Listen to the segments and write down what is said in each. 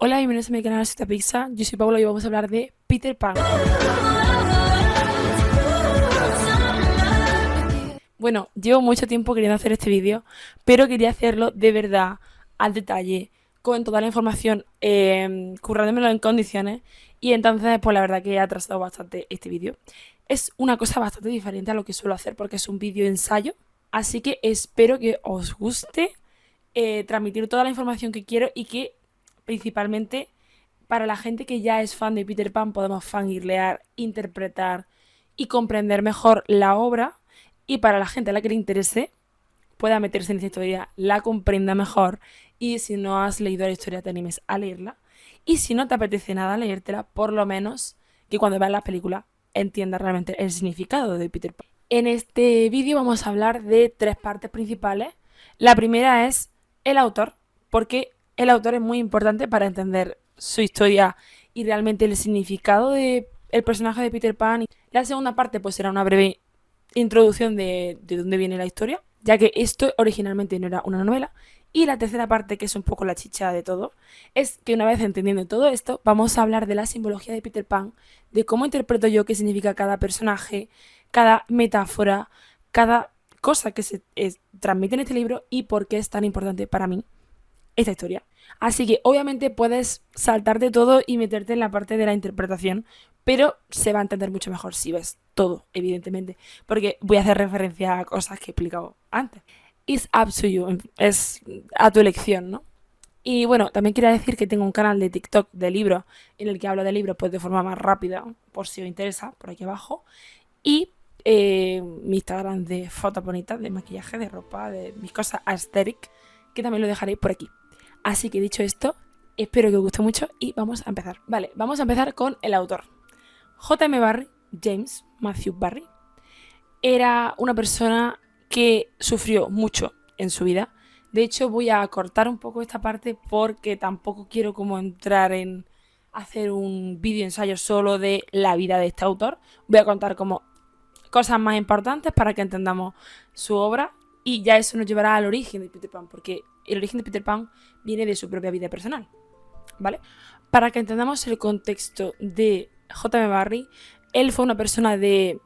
Hola, bienvenidos a mi canal Sota Pizza. Yo soy Paula y vamos a hablar de Peter Pan. Bueno, llevo mucho tiempo queriendo hacer este vídeo, pero quería hacerlo de verdad, al detalle, con toda la información, currándomelo en condiciones. Y entonces, pues la verdad que he atrasado bastante este vídeo. Es una cosa bastante diferente a lo que suelo hacer porque es un vídeo ensayo. Así que espero que os guste transmitir toda la información que quiero y que principalmente para la gente que ya es fan de Peter Pan podemos fangirlear, interpretar y comprender mejor la obra, y para la gente a la que le interese pueda meterse en esta historia, la comprenda mejor, y si no has leído la historia te animes a leerla, y si no te apetece nada leértela, por lo menos que cuando veas las películas entiendas realmente el significado de Peter Pan. En este vídeo vamos a hablar de tres partes principales. La primera es el autor, porque el autor es muy importante para entender su historia y realmente el significado del personaje de Peter Pan. La segunda parte pues será una breve introducción de dónde viene la historia, ya que esto originalmente no era una novela. Y la tercera parte, que es un poco la chicha de todo, es que una vez entendiendo todo esto, vamos a hablar de la simbología de Peter Pan, de cómo interpreto yo qué significa cada personaje, cada metáfora, cada cosa que se transmite en este libro y por qué es tan importante para mí esta historia. Así que obviamente puedes saltarte todo y meterte en la parte de la interpretación, pero se va a entender mucho mejor si ves todo, evidentemente, porque voy a hacer referencia a cosas que he explicado antes. It's up to you, es a tu elección, ¿no? Y bueno, también quería decir que tengo un canal de TikTok de libros en el que hablo de libros pues de forma más rápida, por si os interesa, por aquí abajo. Y mi Instagram de fotos bonitas, de maquillaje, de ropa, de mis cosas aesthetic, que también lo dejaré por aquí. Así que dicho esto, espero que os guste mucho y vamos a empezar. Vale, vamos a empezar con el autor. J.M. Barrie, James Matthew Barrie, era una persona que sufrió mucho en su vida. De hecho, voy a cortar un poco esta parte porque tampoco quiero como entrar en hacer un vídeo ensayo solo de la vida de este autor. Voy a contar como cosas más importantes para que entendamos su obra, y ya eso nos llevará al origen de Peter Pan, porque el origen de Peter Pan viene de su propia vida personal, ¿vale? Para que entendamos el contexto de J.M. Barrie, él fue una persona de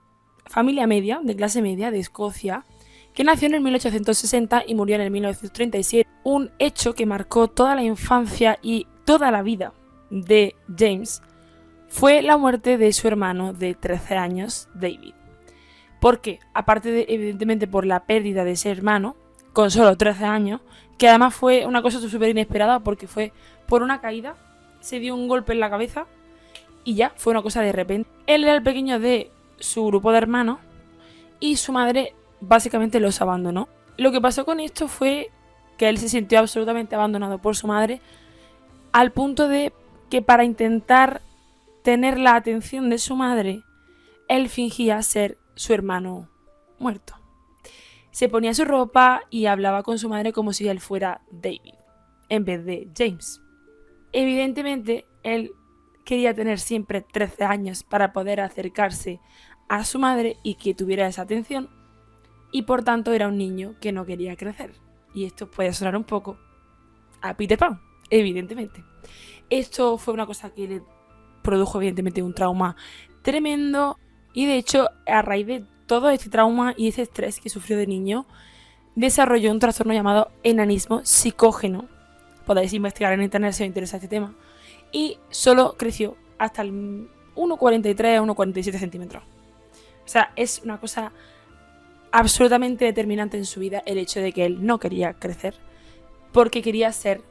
familia media, de clase media, de Escocia, que nació en el 1860 y murió en el 1937, un hecho que marcó toda la infancia y toda la vida de James fue la muerte de su hermano de 13 años, David. Porque, aparte de, evidentemente, por la pérdida de ese hermano, con solo 13 años, que además fue una cosa súper inesperada porque fue por una caída, se dio un golpe en la cabeza y ya, fue una cosa de repente. Él era el pequeño de su grupo de hermanos y su madre básicamente los abandonó. Lo que pasó con esto fue que él se sintió absolutamente abandonado por su madre, al punto de que para intentar tener la atención de su madre, él fingía ser su hermano muerto. Se ponía su ropa y hablaba con su madre como si él fuera David, en vez de James. Evidentemente, él quería tener siempre 13 años para poder acercarse a su madre y que tuviera esa atención, y por tanto era un niño que no quería crecer. Y esto puede sonar un poco a Peter Pan, evidentemente. Esto fue una cosa que le produjo evidentemente un trauma tremendo, y de hecho a raíz de todo este trauma y ese estrés que sufrió de niño, desarrolló un trastorno llamado enanismo psicógeno. Podéis investigar en internet si os interesa este tema. Y solo creció hasta el 1,43 a 1,47 centímetros. O sea, es una cosa absolutamente determinante en su vida el hecho de que él no quería crecer, porque quería ser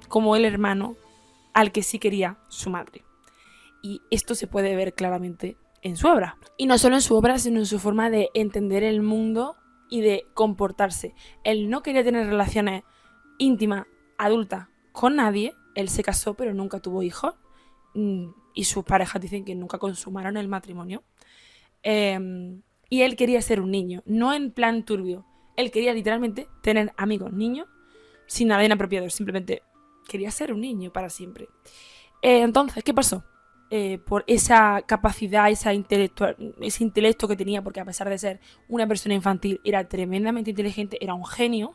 como el hermano al que sí quería su madre. Y esto se puede ver claramente en su obra. Y no solo en su obra, sino en su forma de entender el mundo y de comportarse. Él no quería tener relaciones íntimas, adultas, con nadie. Él se casó, pero nunca tuvo hijos. Y sus parejas dicen que nunca consumaron el matrimonio. Y él quería ser un niño, no en plan turbio. Él quería literalmente tener amigos niños, sin nada inapropiado. Simplemente quería ser un niño para siempre. Entonces, ¿qué pasó? Por esa capacidad, ese intelecto que tenía, porque a pesar de ser una persona infantil, era tremendamente inteligente, era un genio.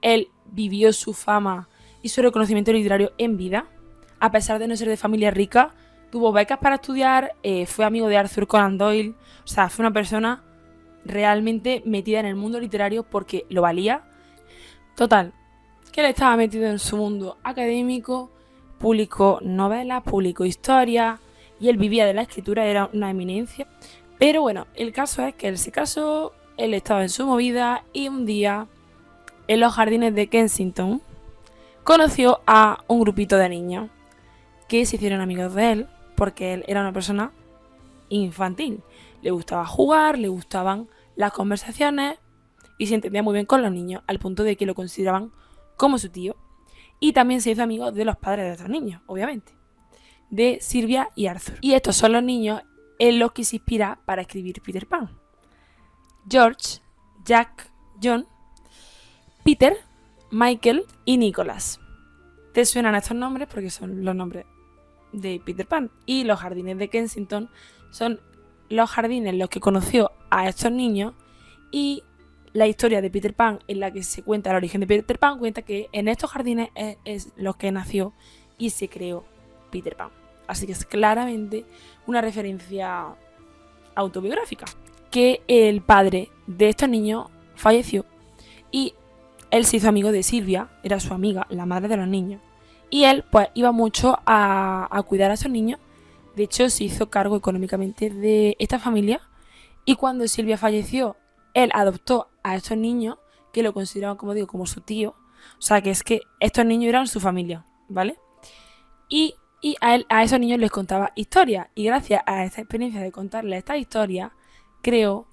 Él vivió su fama y su reconocimiento literario en vida, a pesar de no ser de familia rica, tuvo becas para estudiar, fue amigo de Arthur Conan Doyle, o sea, fue una persona realmente metida en el mundo literario porque lo valía. Total, que él estaba metido en su mundo académico, publicó novelas, publicó historias y él vivía de la escritura, era una eminencia. Pero bueno, el caso es que él se casó, él estaba en su movida y un día en los jardines de Kensington conoció a un grupito de niños que se hicieron amigos de él porque él era una persona infantil. Le gustaba jugar, le gustaban las conversaciones y se entendía muy bien con los niños, al punto de que lo consideraban como su tío. Y también se hizo amigo de los padres de estos niños, obviamente, de Sylvia y Arthur. Y estos son los niños en los que se inspira para escribir Peter Pan: George, Jack, John, Peter, Michael y Nicholas. Te suenan estos nombres porque son los nombres de Peter Pan. Y los jardines de Kensington son los jardines en los que conoció a estos niños. Y la historia de Peter Pan, en la que se cuenta el origen de Peter Pan, cuenta que en estos jardines es los que nació y se creó Peter Pan. Así que es claramente una referencia autobiográfica. Que el padre de estos niños falleció y él se hizo amigo de Sylvia, era su amiga, la madre de los niños. Y él pues iba mucho a cuidar a esos niños. De hecho, se hizo cargo económicamente de esta familia. Y cuando Sylvia falleció, él adoptó a estos niños, que lo consideraban, como digo, como su tío. O sea, que es que estos niños eran su familia, ¿vale? Y a esos niños les contaba historias. Y gracias a esta experiencia de contarles esta historia, creó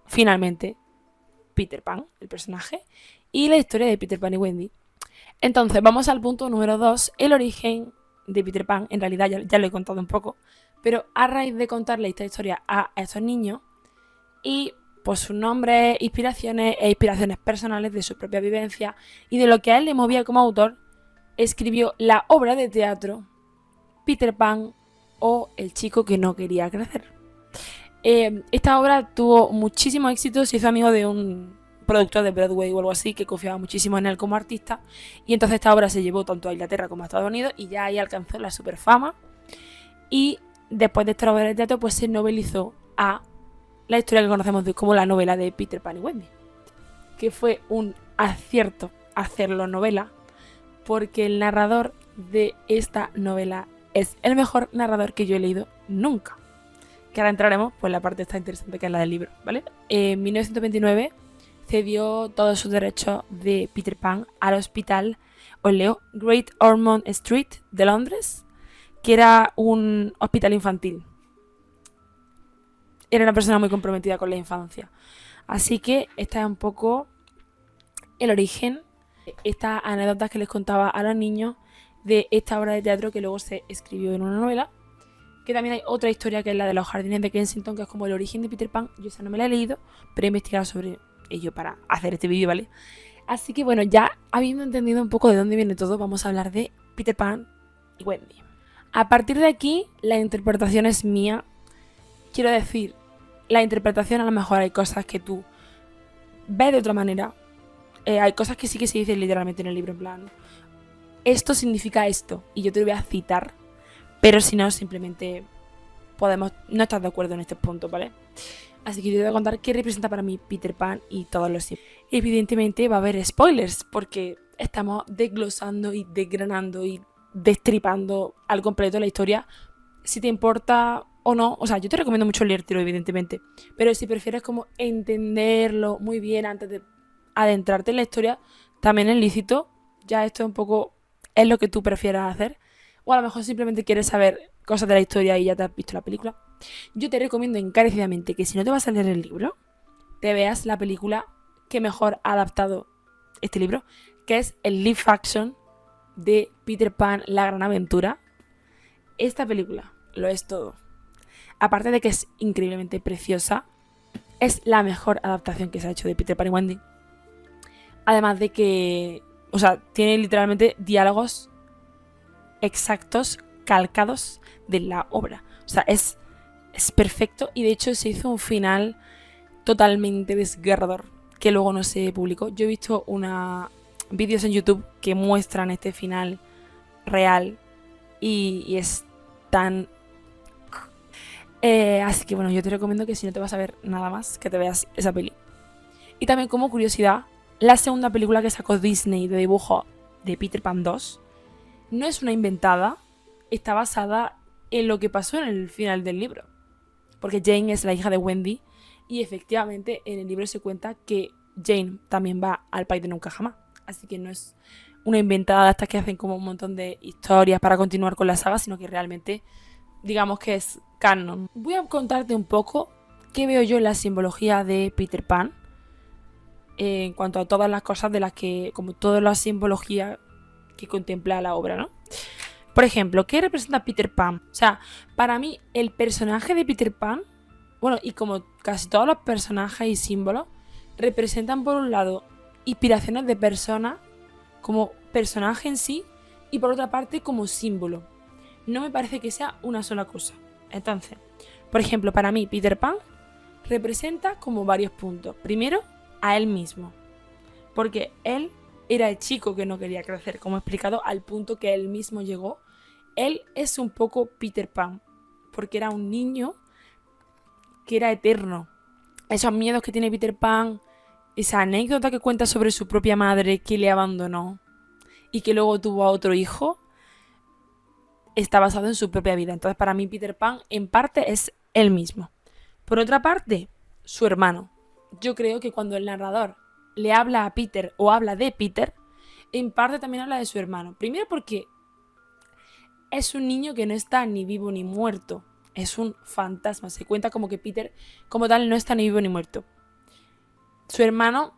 finalmente Peter Pan, el personaje, y la historia de Peter Pan y Wendy. Entonces, vamos al punto número 2, el origen de Peter Pan. En realidad ya lo he contado un poco, pero a raíz de contarle esta historia a estos niños y pues sus nombres, inspiraciones e inspiraciones personales de su propia vivencia y de lo que a él le movía como autor, escribió la obra de teatro Peter Pan o El chico que no quería crecer. Esta obra tuvo muchísimo éxito, se hizo amigo de un productor de Broadway o algo así que confiaba muchísimo en él como artista, y entonces esta obra se llevó tanto a Inglaterra como a Estados Unidos y ya ahí alcanzó la super fama. Y después de esta obra de teatro pues se novelizó a la historia que conocemos como la novela de Peter Pan y Wendy, que fue un acierto hacerlo novela porque el narrador de esta novela es el mejor narrador que yo he leído nunca, que ahora entraremos pues en la parte esta interesante que es la del libro, ¿vale? En 1929 cedió todos sus derechos de Peter Pan al hospital, os leo, Great Ormond Street de Londres, que era un hospital infantil. Era una persona muy comprometida con la infancia. Así que esta es un poco el origen, estas anécdotas que les contaba a los niños de esta obra de teatro que luego se escribió en una novela. Que también hay otra historia que es la de los jardines de Kensington, que es como el origen de Peter Pan. Yo esa no me la he leído, pero he investigado sobre ello para hacer este vídeo, ¿vale? Así que bueno, ya habiendo entendido un poco de dónde viene todo, vamos a hablar de Peter Pan y Wendy. A partir de aquí, la interpretación es mía. Quiero decir, la interpretación a lo mejor hay cosas que tú ves de otra manera. Hay cosas que sí que se dicen literalmente en el libro, en plan, esto significa esto, y yo te lo voy a citar. Pero si no, simplemente podemos no estar de acuerdo en este punto, ¿vale? Así que yo te voy a contar qué representa para mí Peter Pan y todos los tiempos. Evidentemente va a haber spoilers, porque estamos desglosando y desgranando y destripando al completo la historia. Si te importa o no, o sea, yo te recomiendo mucho leértelo, evidentemente. Pero si prefieres como entenderlo muy bien antes de adentrarte en la historia, también es lícito. Ya esto es un poco, es lo que tú prefieras hacer. O a lo mejor simplemente quieres saber cosas de la historia y ya te has visto la película. Yo te recomiendo encarecidamente que si no te vas a leer el libro, te veas la película que mejor ha adaptado este libro, que es el live action de Peter Pan, la gran aventura. Esta película lo es todo. Aparte de que es increíblemente preciosa, es la mejor adaptación que se ha hecho de Peter Pan y Wendy. Además de que, o sea, tiene literalmente diálogos exactos, calcados de la obra. O sea, es perfecto, y de hecho se hizo un final totalmente desgarrador que luego no se publicó. Yo he visto vídeos en YouTube que muestran este final real y es tan... así que bueno, yo te recomiendo que si no te vas a ver nada más, que te veas esa peli. Y también como curiosidad, la segunda película que sacó Disney de dibujo de Peter Pan 2 no es una inventada, está basada en lo que pasó en el final del libro. Porque Jane es la hija de Wendy y efectivamente en el libro se cuenta que Jane también va al país de nunca jamás. Así que no es una inventada de estas que hacen como un montón de historias para continuar con la saga, sino que realmente digamos que es canon. Voy a contarte un poco qué veo yo en la simbología de Peter Pan en cuanto a todas las cosas de las que, como toda la simbología que contempla la obra, ¿no? Por ejemplo, ¿qué representa Peter Pan? O sea, para mí el personaje de Peter Pan, bueno, y como casi todos los personajes y símbolos, representan por un lado inspiraciones de personas como personaje en sí y por otra parte como símbolo. No me parece que sea una sola cosa. Entonces, por ejemplo, para mí Peter Pan representa como varios puntos. Primero, a él mismo, porque él era el chico que no quería crecer, como he explicado, al punto que él mismo llegó. Él es un poco Peter Pan, porque era un niño que era eterno. Esos miedos que tiene Peter Pan, esa anécdota que cuenta sobre su propia madre que le abandonó y que luego tuvo a otro hijo, está basado en su propia vida. Entonces para mí Peter Pan en parte es él mismo. Por otra parte, su hermano. Yo creo que cuando el narrador le habla a Peter o habla de Peter, en parte también habla de su hermano. Primero porque es un niño que no está ni vivo ni muerto. Es un fantasma. Se cuenta como que Peter, como tal, no está ni vivo ni muerto. Su hermano,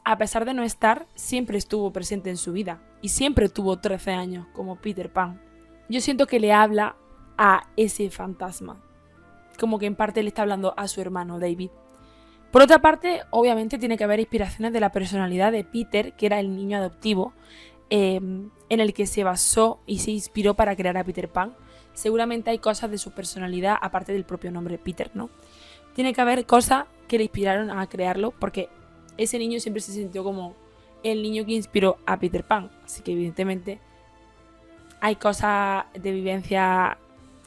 a pesar de no estar, siempre estuvo presente en su vida. Y siempre tuvo 13 años, como Peter Pan. Yo siento que le habla a ese fantasma. Como que en parte le está hablando a su hermano, David. Por otra parte, obviamente tiene que haber inspiraciones de la personalidad de Peter, que era el niño adoptivo, en el que se basó y se inspiró para crear a Peter Pan. Seguramente hay cosas de su personalidad, aparte del propio nombre Peter, ¿no? Tiene que haber cosas que le inspiraron a crearlo, porque ese niño siempre se sintió como el niño que inspiró a Peter Pan. Así que evidentemente hay cosas de vivencia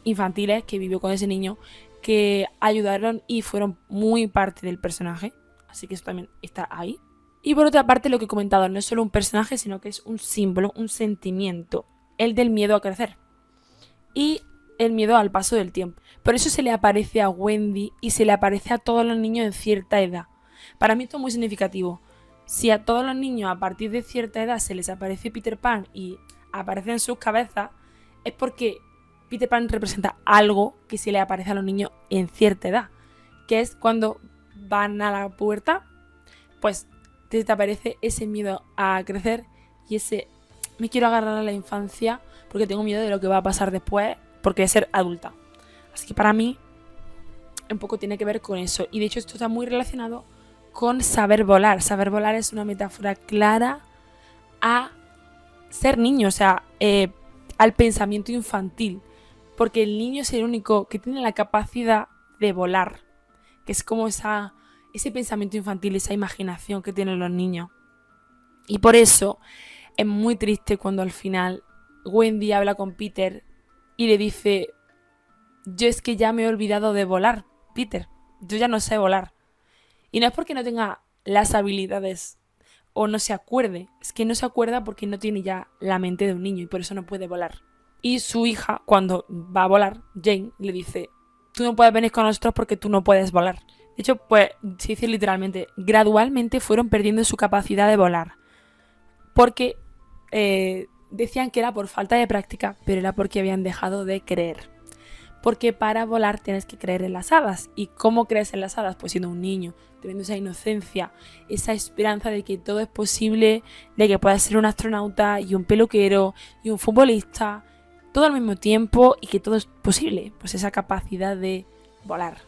infantiles que vivió con ese niño que ayudaron y fueron muy parte del personaje. Así que eso también está ahí. Y por otra parte, lo que he comentado, no es solo un personaje, sino que es un símbolo, un sentimiento. El del miedo a crecer. Y el miedo al paso del tiempo. Por eso se le aparece a Wendy y se le aparece a todos los niños en cierta edad. Para mí esto es muy significativo. Si a todos los niños a partir de cierta edad se les aparece Peter Pan y aparece en sus cabezas, es porque Peter Pan representa algo que se le aparece a los niños en cierta edad, que es cuando van a la pubertad, pues te aparece ese miedo a crecer y ese me quiero agarrar a la infancia porque tengo miedo de lo que va a pasar después porque voy a ser adulta. Así que para mí un poco tiene que ver con eso, y de hecho esto está muy relacionado con saber volar. Saber volar es una metáfora clara a ser niño, o sea, al pensamiento infantil. Porque el niño es el único que tiene la capacidad de volar. Que es como ese pensamiento infantil, esa imaginación que tienen los niños. Y por eso es muy triste cuando al final Wendy habla con Peter y le dice: yo es que ya me he olvidado de volar, Peter. Yo ya no sé volar. Y no es porque no tenga las habilidades o no se acuerde. Es que no se acuerda porque no tiene ya la mente de un niño y por eso no puede volar. Y su hija, cuando va a volar, Jane, le dice: tú no puedes venir con nosotros porque tú no puedes volar. De hecho, pues se dice literalmente, gradualmente fueron perdiendo su capacidad de volar. Porque decían que era por falta de práctica, pero era porque habían dejado de creer. Porque para volar tienes que creer en las hadas. ¿Y cómo crees en las hadas? Pues siendo un niño, teniendo esa inocencia, esa esperanza de que todo es posible, de que puedas ser un astronauta y un peluquero y un futbolista, todo al mismo tiempo, y que todo es posible. Pues esa capacidad de volar.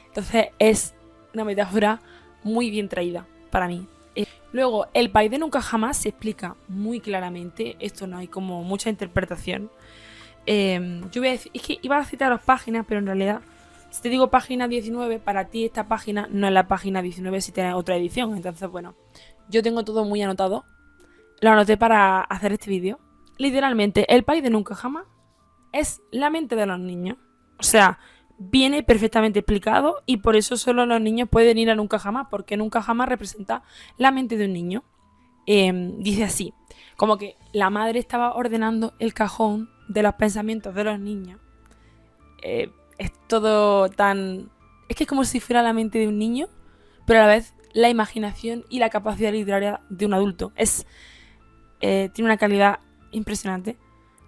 Entonces es una metáfora muy bien traída para mí. Luego, el país de nunca jamás se explica muy claramente. Esto no hay como mucha interpretación. Yo voy a decir, es que iba a citar las páginas, pero en realidad, si te digo página 19, para ti esta página no es la página 19 si tienes otra edición. Entonces, bueno, yo tengo todo muy anotado. Lo anoté para hacer este vídeo. Literalmente, el país de nunca jamás es la mente de los niños. O sea, viene perfectamente explicado y por eso solo los niños pueden ir a Nunca Jamás, porque Nunca Jamás representa la mente de un niño. Dice así, como que la madre estaba ordenando el cajón de los pensamientos de los niños. Es todo tan... Es que es como si fuera la mente de un niño, pero a la vez la imaginación y la capacidad literaria de un adulto. Tiene una calidad impresionante.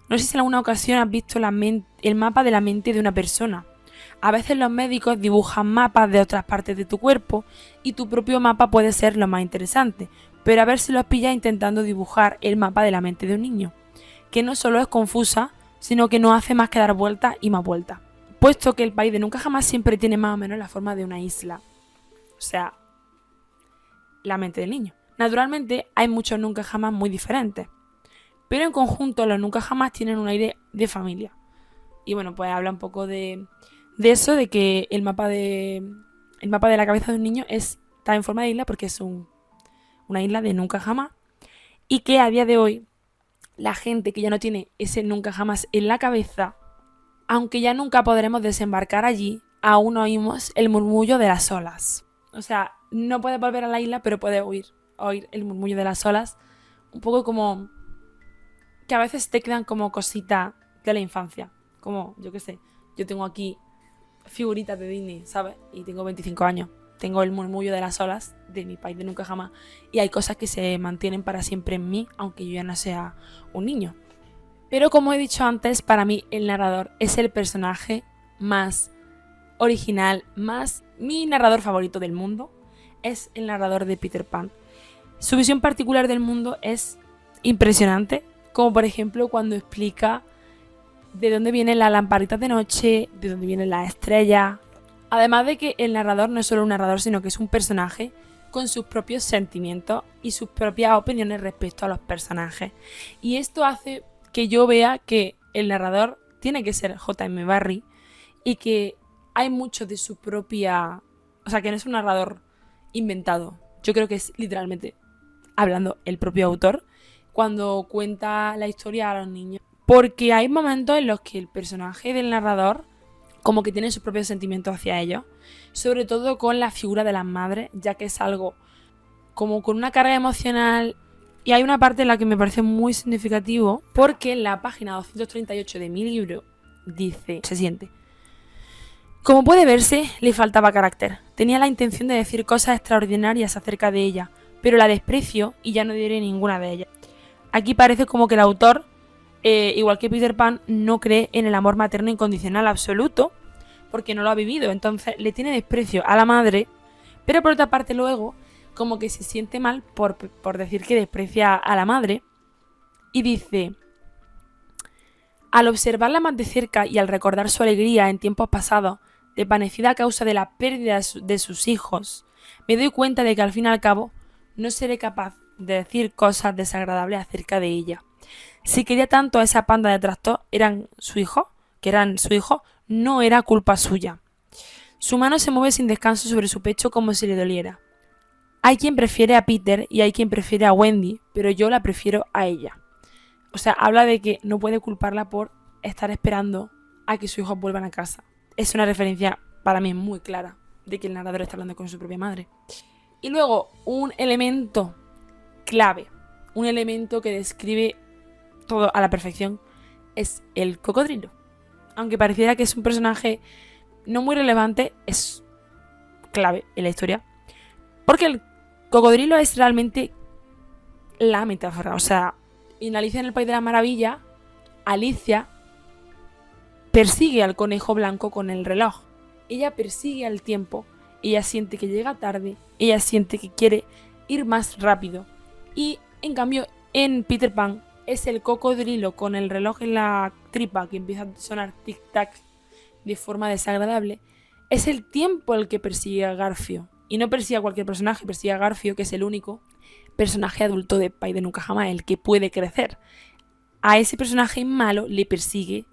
No sé si en alguna ocasión has visto el mapa de la mente de una persona. A veces los médicos dibujan mapas de otras partes de tu cuerpo y tu propio mapa puede ser lo más interesante, pero a ver si los pillas intentando dibujar el mapa de la mente de un niño, que no solo es confusa, sino que no hace más que dar vueltas y más vueltas, puesto que el país de Nunca Jamás siempre tiene más o menos la forma de una isla. O sea, la mente del niño. Naturalmente hay muchos Nunca Jamás muy diferentes, pero en conjunto los Nunca Jamás tienen un aire de familia. Y bueno, pues habla un poco de eso, de que el mapa de la cabeza de un niño está en forma de isla porque es una isla de Nunca Jamás, y que a día de hoy la gente que ya no tiene ese Nunca Jamás en la cabeza, aunque ya nunca podremos desembarcar allí, aún oímos el murmullo de las olas. O sea, no puedes volver a la isla, pero puedes oír el murmullo de las olas, un poco como que a veces te quedan como cositas de la infancia, como, yo qué sé, yo tengo aquí figuritas de Disney, ¿sabes? Y tengo 25 años. Tengo el murmullo de las olas de mi país de Nunca Jamás. Y hay cosas que se mantienen para siempre en mí, aunque yo ya no sea un niño. Pero como he dicho antes, para mí el narrador es el personaje más original, mi narrador favorito del mundo. Es el narrador de Peter Pan. Su visión particular del mundo es impresionante, como por ejemplo cuando explica de dónde vienen las lamparitas de noche, de dónde vienen las estrellas. Además de que el narrador no es solo un narrador, sino que es un personaje con sus propios sentimientos y sus propias opiniones respecto a los personajes. Y esto hace que yo vea que el narrador tiene que ser J.M. Barrie y que hay mucho de su propia... O sea, que no es un narrador inventado. Yo creo que es literalmente hablando el propio autor cuando cuenta la historia a los niños. Porque hay momentos en los que el personaje del narrador como que tiene sus propios sentimientos hacia ellos, sobre todo con la figura de las madres, ya que es algo como con una carga emocional. Y hay una parte en la que me parece muy significativo, porque en la página 238 de mi libro dice, se siente: como puede verse, le faltaba carácter. Tenía la intención de decir cosas extraordinarias acerca de ella, pero la desprecio y ya no diré ninguna de ellas. Aquí parece como que el autor, igual que Peter Pan, no cree en el amor materno incondicional absoluto, porque no lo ha vivido, entonces le tiene desprecio a la madre, pero por otra parte luego como que se siente mal por decir que desprecia a la madre, y dice: al observarla más de cerca y al recordar su alegría en tiempos pasados, desvanecida a causa de la pérdida de sus hijos, me doy cuenta de que al fin y al cabo no seré capaz de decir cosas desagradables acerca de ella. Si quería tanto a esa panda de trastos que eran su hijo, no era culpa suya. Su mano se mueve sin descanso sobre su pecho como si le doliera. Hay quien prefiere a Peter y hay quien prefiere a Wendy, pero yo la prefiero a ella. O sea, habla de que no puede culparla por estar esperando a que sus hijos vuelvan a casa. Es una referencia para mí muy clara de que el narrador está hablando con su propia madre. Y luego, un elemento clave, un elemento que describe todo a la perfección, es el cocodrilo. Aunque pareciera que es un personaje no muy relevante, es clave en la historia. Porque el cocodrilo es realmente la metáfora. O sea, en Alicia en el País de las Maravillas, Alicia persigue al conejo blanco con el reloj. Ella persigue al tiempo, ella siente que llega tarde, ella siente que quiere ir más rápido. Y en cambio, en Peter Pan es el cocodrilo con el reloj en la tripa que empieza a sonar tic-tac de forma desagradable. Es el tiempo el que persigue a Garfio. Y no persigue a cualquier personaje, persigue a Garfio, que es el único personaje adulto de País de Nunca Jamás, el que puede crecer. A ese personaje malo le persigue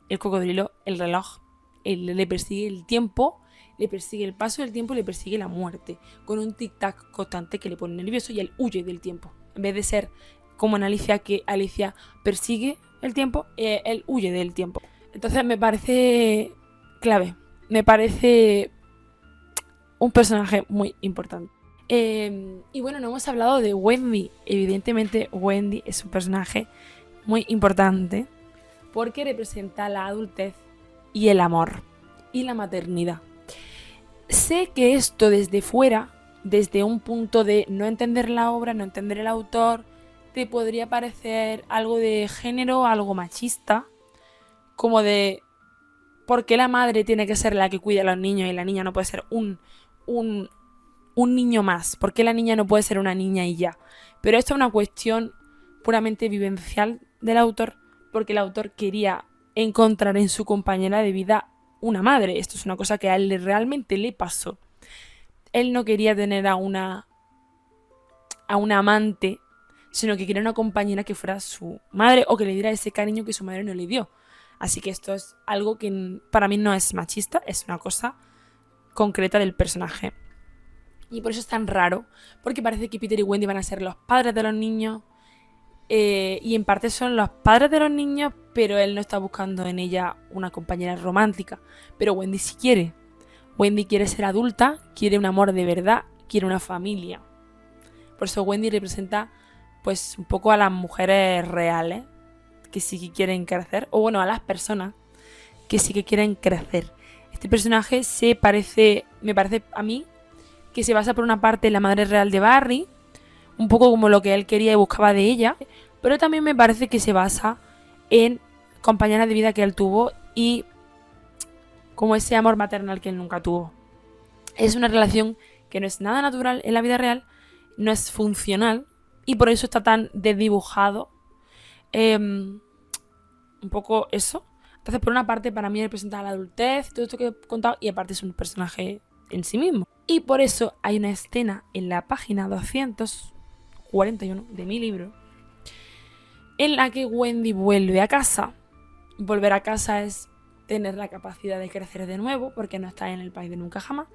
el cocodrilo, el reloj. Le persigue el tiempo, le persigue el paso del tiempo y le persigue la muerte. Con un tic-tac constante que le pone nervioso y él huye del tiempo. En vez de ser como en Alicia, que Alicia persigue el tiempo, él huye del tiempo. Entonces me parece clave, me parece un personaje muy importante. Y bueno, no hemos hablado de Wendy. Evidentemente Wendy es un personaje muy importante porque representa la adultez y el amor y la maternidad. Sé que esto desde fuera, desde un punto de no entender la obra, no entender el autor, te podría parecer algo de género, algo machista, como de ¿por qué la madre tiene que ser la que cuida a los niños y la niña no puede ser un niño más? ¿Por qué la niña no puede ser una niña y ya? Pero esto es una cuestión puramente vivencial del autor, porque el autor quería encontrar en su compañera de vida una madre. Esto es una cosa que a él realmente le pasó. Él no quería tener a una amante, sino que quería una compañera que fuera su madre o que le diera ese cariño que su madre no le dio. Así que esto es algo que para mí no es machista, es una cosa concreta del personaje. Y por eso es tan raro, porque parece que Peter y Wendy van a ser los padres de los niños, y en parte son los padres de los niños, pero él no está buscando en ella una compañera romántica. Pero Wendy sí quiere. Wendy quiere ser adulta, quiere un amor de verdad, quiere una familia. Por eso Wendy representa pues un poco a las mujeres reales, que sí que quieren crecer, o bueno, a las personas que sí que quieren crecer. Este personaje me parece a mí, que se basa por una parte en la madre real de Barry, un poco como lo que él quería y buscaba de ella, pero también me parece que se basa en compañeras de vida que él tuvo y como ese amor maternal que él nunca tuvo. Es una relación que no es nada natural en la vida real, no es funcional y por eso está tan desdibujado. Un poco eso. Entonces, por una parte, para mí representa la adultez, todo esto que he contado, y aparte es un personaje en sí mismo. Y por eso hay una escena en la página 241 de mi libro en la que Wendy vuelve a casa. Volver a casa es tener la capacidad de crecer de nuevo porque no está en el país de nunca jamás.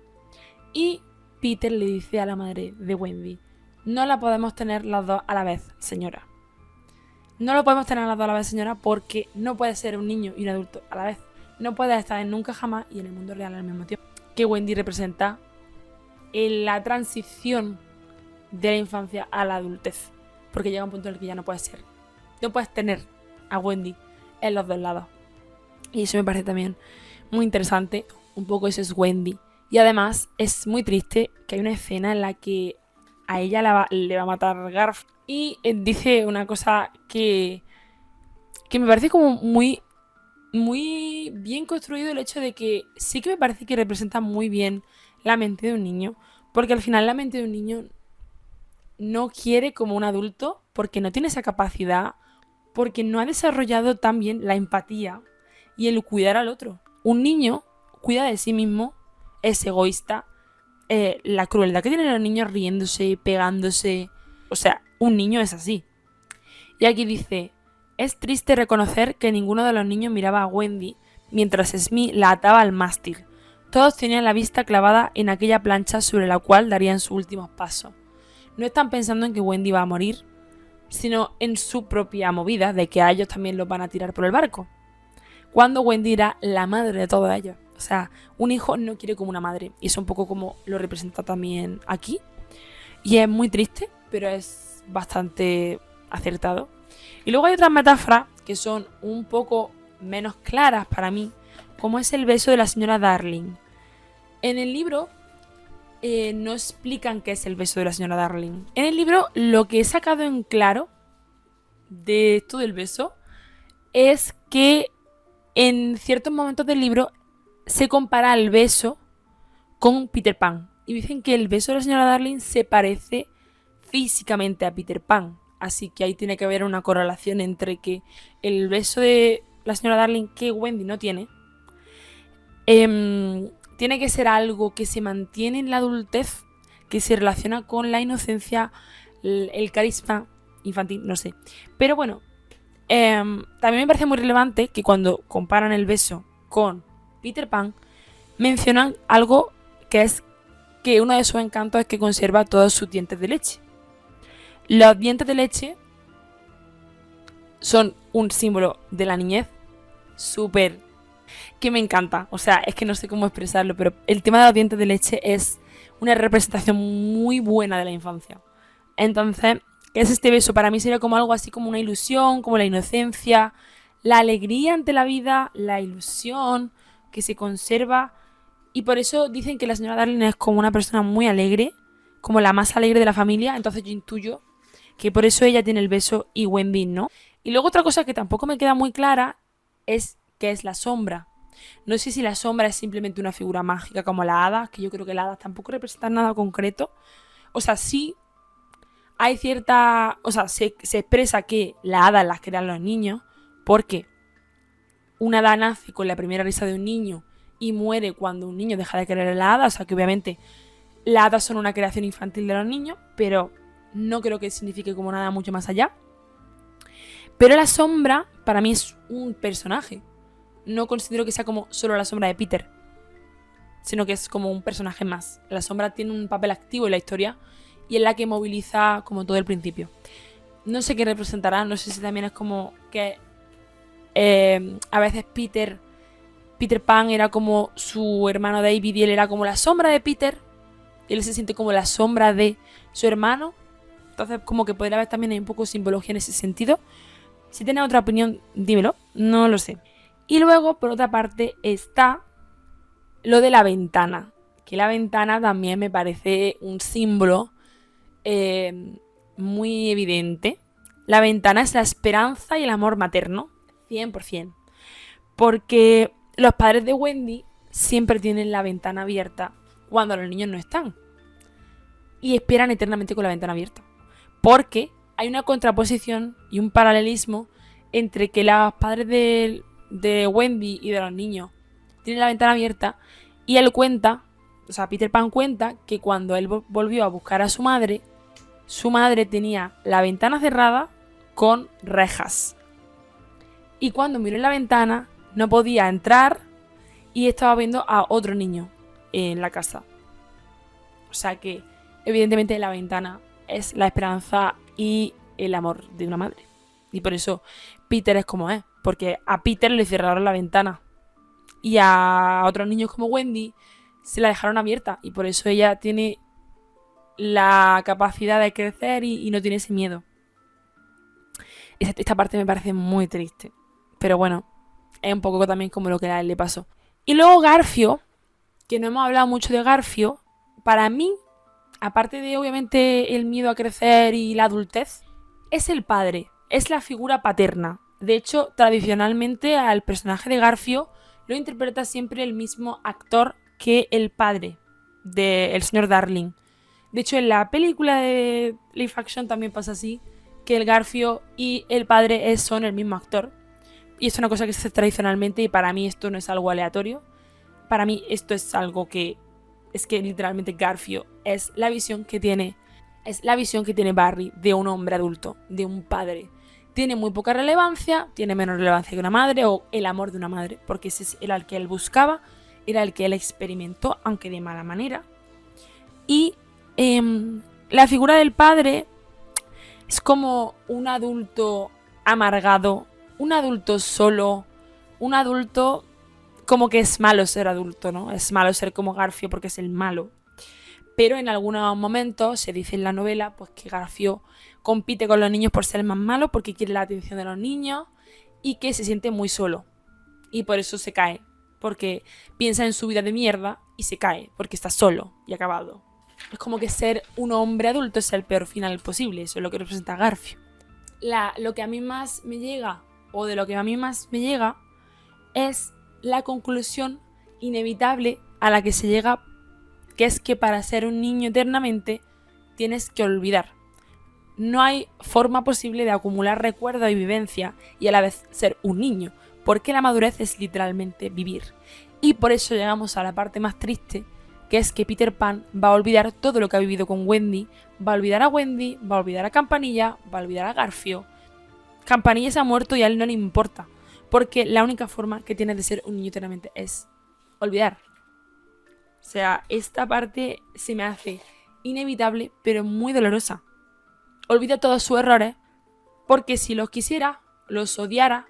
Y Peter le dice a la madre de Wendy: no la podemos tener las dos a la vez, señora. No lo podemos tener las dos a la vez, señora, porque no puede ser un niño y un adulto a la vez. No puede estar en nunca jamás y en el mundo real al mismo tiempo. Que Wendy representa en la transición de la infancia a la adultez. Porque llega un punto en el que ya no puedes ser. No puedes tener a Wendy en los dos lados. Y eso me parece también muy interesante. Un poco eso es Wendy. Y además es muy triste que hay una escena en la que a ella le va a matar Garf. Y dice una cosa que me parece como muy, muy bien construido, el hecho de que sí que me parece que representa muy bien la mente de un niño. Porque al final la mente de un niño no quiere como un adulto porque no tiene esa capacidad, porque no ha desarrollado tan bien la empatía y el cuidar al otro. Un niño cuida de sí mismo, es egoísta. La crueldad que tienen los niños riéndose, pegándose. O sea, un niño es así. Y aquí dice: es triste reconocer que ninguno de los niños miraba a Wendy mientras Smee la ataba al mástil. Todos tenían la vista clavada en aquella plancha sobre la cual darían sus últimos pasos. No están pensando en que Wendy va a morir, sino en su propia movida de que a ellos también los van a tirar por el barco. Cuando Wendy era la madre de todos ellos. O sea, un hijo no quiere como una madre. Y es un poco como lo representa también aquí. Y es muy triste, pero es bastante acertado. Y luego hay otras metáforas que son un poco menos claras para mí, como es el beso de la señora Darling. En el libro no explican qué es el beso de la señora Darling. En el libro lo que he sacado en claro de esto del beso es que en ciertos momentos del libro se compara el beso con Peter Pan. Y dicen que el beso de la señora Darling se parece físicamente a Peter Pan. Así que ahí tiene que haber una correlación entre que el beso de la señora Darling, que Wendy no tiene, tiene que ser algo que se mantiene en la adultez, que se relaciona con la inocencia, el carisma infantil, no sé. Pero bueno, también me parece muy relevante que cuando comparan el beso con Peter Pan, mencionan algo que es que uno de sus encantos es que conserva todos sus dientes de leche. Los dientes de leche son un símbolo de la niñez súper que me encanta. O sea, es que no sé cómo expresarlo, pero el tema de los dientes de leche es una representación muy buena de la infancia. Entonces, ¿qué es este beso? Para mí sería como algo así como una ilusión, como la inocencia, la alegría ante la vida, la ilusión que se conserva. Y por eso dicen que la señora Darling es como una persona muy alegre, como la más alegre de la familia. Entonces yo intuyo que por eso ella tiene el beso y Wendy no. Y luego otra cosa que tampoco me queda muy clara es qué es la sombra. No sé si la sombra es simplemente una figura mágica como la hada, que yo creo que la hada tampoco representa nada concreto. O sea, sí hay cierta... O sea, se expresa que la hada las crean los niños, porque una hada nace con la primera risa de un niño y muere cuando un niño deja de querer a la hada. O sea, que obviamente las hadas son una creación infantil de los niños, pero no creo que signifique como nada mucho más allá. Pero la sombra para mí es un personaje. No considero que sea como solo la sombra de Peter, sino que es como un personaje más. La sombra tiene un papel activo en la historia y es la que moviliza como todo el principio. No sé qué representará, no sé si también es como que a veces Peter Pan era como su hermano David y él era como la sombra de Peter. Y él se siente como la sombra de su hermano. Entonces como que podría haber también un poco simbología en ese sentido. Si tienes otra opinión, dímelo, no lo sé. Y luego, por otra parte, está lo de la ventana. Que la ventana también me parece un símbolo muy evidente. La ventana es la esperanza y el amor materno, 100%. Porque los padres de Wendy siempre tienen la ventana abierta cuando los niños no están. Y esperan eternamente con la ventana abierta. Porque hay una contraposición y un paralelismo entre que los padres de Wendy y de los niños tienen la ventana abierta y él cuenta, o sea, Peter Pan cuenta que cuando él volvió a buscar a su madre tenía la ventana cerrada con rejas. Y cuando miró en la ventana no podía entrar y estaba viendo a otro niño en la casa. O sea que evidentemente la ventana es la esperanza y el amor de una madre. Y por eso Peter es como es. Porque a Peter le cerraron la ventana. Y a otros niños como Wendy se la dejaron abierta. Y por eso ella tiene la capacidad de crecer y no tiene ese miedo. Esta parte me parece muy triste. Pero bueno, es un poco también como lo que a él le pasó. Y luego Garfio, que no hemos hablado mucho de Garfio, para mí, aparte de obviamente el miedo a crecer y la adultez, es el padre, es la figura paterna. De hecho, tradicionalmente al personaje de Garfio lo interpreta siempre el mismo actor que el padre del señor Darling. De hecho, en la película de Live Action también pasa así, que el Garfio y el padre son el mismo actor. Y es una cosa que se hace tradicionalmente y para mí esto no es algo aleatorio. Para mí esto es algo que es que literalmente Garfio es la visión que tiene Barry de un hombre adulto, de un padre. Tiene muy poca relevancia, tiene menos relevancia que una madre o el amor de una madre, porque ese era el que él buscaba, era el que él experimentó, aunque de mala manera. Y la figura del padre es como un adulto amargado, un adulto solo, un adulto como que es malo ser adulto, ¿no? Es malo ser como Garfio porque es el malo. Pero en algunos momentos se dice en la novela pues que Garfio compite con los niños por ser el más malo, porque quiere la atención de los niños y que se siente muy solo. Y por eso se cae, porque piensa en su vida de mierda y se cae, porque está solo y acabado. Es como que ser un hombre adulto es el peor final posible, eso es lo que representa Garfio. Lo que a mí más me llega, o de lo que a mí más me llega, es la conclusión inevitable a la que se llega, que es que para ser un niño eternamente tienes que olvidar. No hay forma posible de acumular recuerdos y vivencia y a la vez ser un niño, porque la madurez es literalmente vivir. Y por eso llegamos a la parte más triste, que es que Peter Pan va a olvidar todo lo que ha vivido con Wendy, va a olvidar a Wendy, va a olvidar a Campanilla, va a olvidar a Garfio. Campanilla se ha muerto y a él no le importa, porque la única forma que tiene de ser un niño eternamente es olvidar. O sea, esta parte se me hace inevitable, pero muy dolorosa. Olvida todos sus errores, porque si los quisiera, los odiara,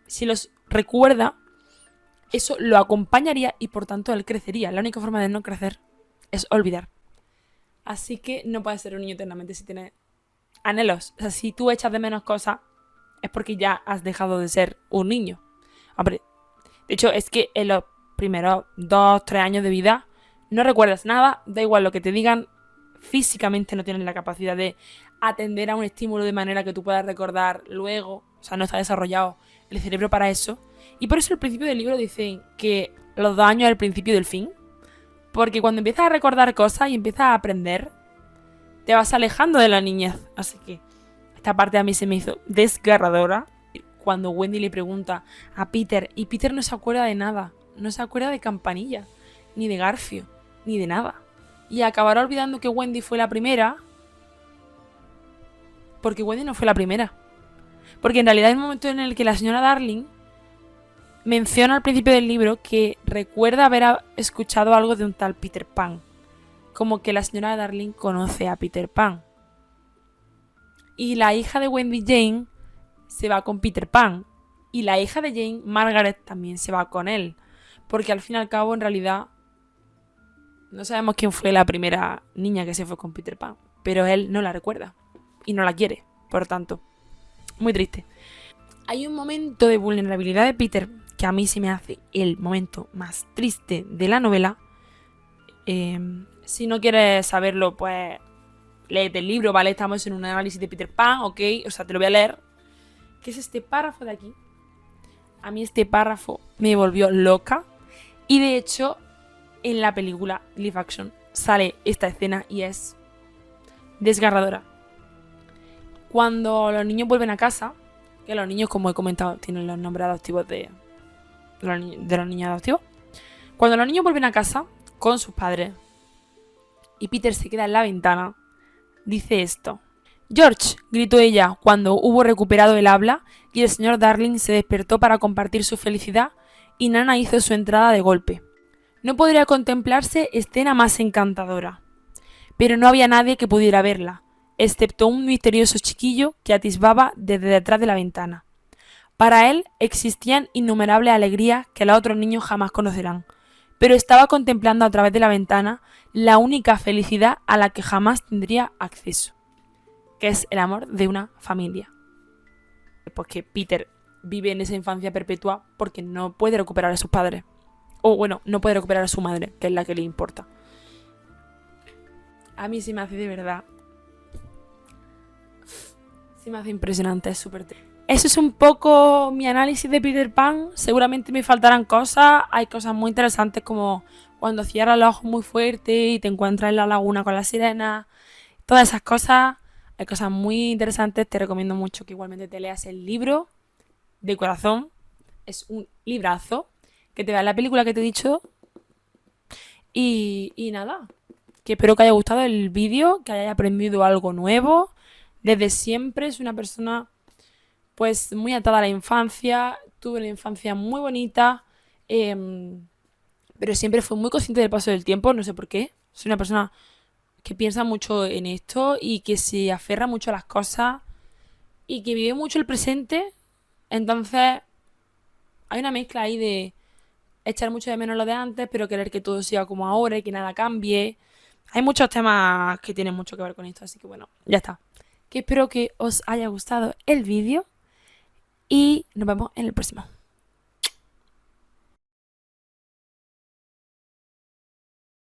si los recuerda, eso lo acompañaría y por tanto él crecería. La única forma de no crecer es olvidar. Así que no puedes ser un niño eternamente si tienes anhelos. O sea, si tú echas de menos cosas, es porque ya has dejado de ser un niño. Hombre, de hecho, es que en los primeros 2, 3 años de vida no recuerdas nada, da igual lo que te digan, físicamente no tienes la capacidad de atender a un estímulo de manera que tú puedas recordar luego. O sea, no está desarrollado el cerebro para eso. Y por eso al principio del libro dicen que los 2 años es el principio del fin. Porque cuando empiezas a recordar cosas y empiezas a aprender, te vas alejando de la niñez. Así que esta parte a mí se me hizo desgarradora. Cuando Wendy le pregunta a Peter, y Peter no se acuerda de nada. No se acuerda de Campanilla, ni de Garfio, ni de nada. Y acabará olvidando que Wendy fue la primera. Porque Wendy no fue la primera. Porque en realidad hay un momento en el que la señora Darling menciona al principio del libro que recuerda haber escuchado algo de un tal Peter Pan. Como que la señora Darling conoce a Peter Pan. Y la hija de Wendy, Jane, se va con Peter Pan. Y la hija de Jane, Margaret, también se va con él. Porque al fin y al cabo, en realidad, no sabemos quién fue la primera niña que se fue con Peter Pan. Pero él no la recuerda. Y no la quiere, por tanto. Muy triste. Hay un momento de vulnerabilidad de Peter que a mí se me hace el momento más triste de la novela. Si no quieres saberlo, pues léete el libro, ¿vale? Estamos en un análisis de Peter Pan, ¿ok? O sea, te lo voy a leer. ¿Qué es este párrafo de aquí? A mí este párrafo me volvió loca. Y de hecho, en la película Live Action sale esta escena y es desgarradora. Cuando los niños vuelven a casa, que los niños, como he comentado, tienen los nombres adoptivos de los niños adoptivos. Cuando los niños vuelven a casa con sus padres y Peter se queda en la ventana, dice esto. George, gritó ella cuando hubo recuperado el habla y el señor Darling se despertó para compartir su felicidad y Nana hizo su entrada de golpe. No podría contemplarse escena más encantadora. Pero no había nadie que pudiera verla, excepto un misterioso chiquillo que atisbaba desde detrás de la ventana. Para él existían innumerables alegrías que los otros niños jamás conocerán, pero estaba contemplando a través de la ventana la única felicidad a la que jamás tendría acceso, que es el amor de una familia. Porque Peter vive en esa infancia perpetua porque no puede recuperar a sus padres. O bueno, no puede recuperar a su madre, que es la que le importa. A mí se me hace de verdad. Se me hace impresionante, es súper triste. Eso es un poco mi análisis de Peter Pan. Seguramente me faltarán cosas. Hay cosas muy interesantes como cuando cierras los ojos muy fuerte y te encuentras en la laguna con la sirena. Todas esas cosas. Hay cosas muy interesantes. Te recomiendo mucho que igualmente te leas el libro de corazón. Es un librazo. Que te veas la película que te he dicho. Y nada. Que espero que haya gustado el vídeo. Que hayas aprendido algo nuevo. Desde siempre es una persona pues muy atada a la infancia, tuve una infancia muy bonita, pero siempre fui muy consciente del paso del tiempo, no sé por qué. Soy una persona que piensa mucho en esto y que se aferra mucho a las cosas y que vive mucho el presente. Entonces hay una mezcla ahí de echar mucho de menos lo de antes, pero querer que todo siga como ahora y que nada cambie. Hay muchos temas que tienen mucho que ver con esto, así que bueno, ya está. Que espero que os haya gustado el vídeo. Y nos vemos en el próximo.